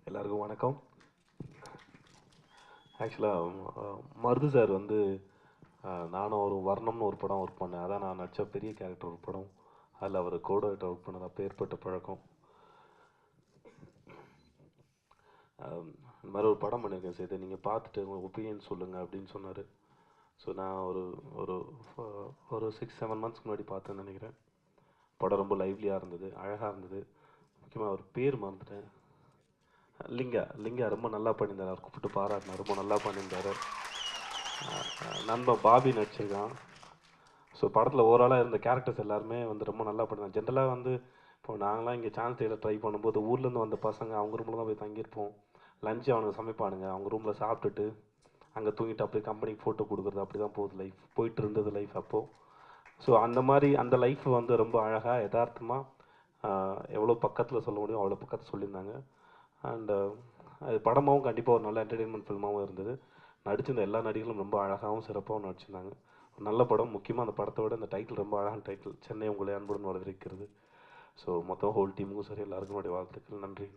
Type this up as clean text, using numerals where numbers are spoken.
எல்லாருக்கும் வணக்கம். ஆக்சுவலாக மருது சார் வந்து நானும் ஒரு வர்ணம்னு ஒரு படம் ஒர்க் பண்ணேன். அதான் நான் நடித்த பெரிய கேரக்டர் ஒரு படம். அதில் அவர் கோடைட்டர் ஒர்க் பண்ணது அப்போ ஏற்பட்ட பழக்கம். இந்த மாதிரி ஒரு படம் பண்ணியிருக்கேன் சார், இதை நீங்கள் பார்த்துட்டு உங்கள் ஒப்பீனியன் சொல்லுங்கள் அப்படின்னு சொன்னார். ஸோ நான் ஒரு ஒரு ஒரு 6-7 மந்த்ஸ்க்கு முன்னாடி பார்த்தேன்னு நினைக்கிறேன். படம் ரொம்ப லைவ்லியாக இருந்தது, அழகாக இருந்தது. முக்கியமாக அவர் பேர் மறந்துட்டேன். லிங்கா ரொம்ப நல்லா பண்ணியிருந்தார். அவர் கூப்பிட்டு பாராட்டினார், ரொம்ப நல்லா பண்ணியிருந்தார். நண்பன் பாபி நடிச்சிருக்கான். ஸோ படத்தில் ஓவராலாக இருந்த கேரக்டர்ஸ் எல்லாருமே வந்து ரொம்ப நல்லா பண்ணியிருந்தாங்க. ஜென்ரலாக வந்து இப்போ நாங்களாம் இங்கே சான்ஸ் தேட ட்ரை பண்ணும்போது ஊர்லேருந்து வந்த பசங்க அவங்க ரூமில் தான் போய் தங்கியிருப்போம். லஞ்சு அவனுங்க சமைப்பானுங்க, அவங்க ரூமில் சாப்பிட்டுட்டு அங்கே தூங்கிட்டு அப்படியே கம்பெனிக்கு ஃபோட்டோ கொடுக்குறது, அப்படி தான் போகுது லைஃப், போயிட்டு இருந்தது லைஃப் அப்போது. ஸோ அந்த மாதிரி அந்த லைஃப் வந்து ரொம்ப அழகாக யதார்த்தமாக எவ்வளோ பக்கத்தில் சொல்ல முடியும் அவ்வளோ பக்கத்தில் சொல்லியிருந்தாங்க. அண்டு அது படமாகவும் கண்டிப்பாக ஒரு நல்ல என்டர்டெயின்மெண்ட் ஃபில்மாகவும் இருந்தது. நடிச்சிருந்த எல்லா நடிகர்களும் ரொம்ப அழகாகவும் சிறப்பாகவும் நடிச்சிருந்தாங்க. ஒரு நல்ல படம். முக்கியமாக அந்த படத்தோட இந்த டைட்டில் ரொம்ப அழகான டைட்டில், சென்னை உங்களை அன்புடன் வரவேற்கிறது. ஸோ மொத்தம் ஹோல் டீமுக்கும் சரி எல்லாருக்கும் என்னுடைய வாழ்த்துக்கள். நன்றி.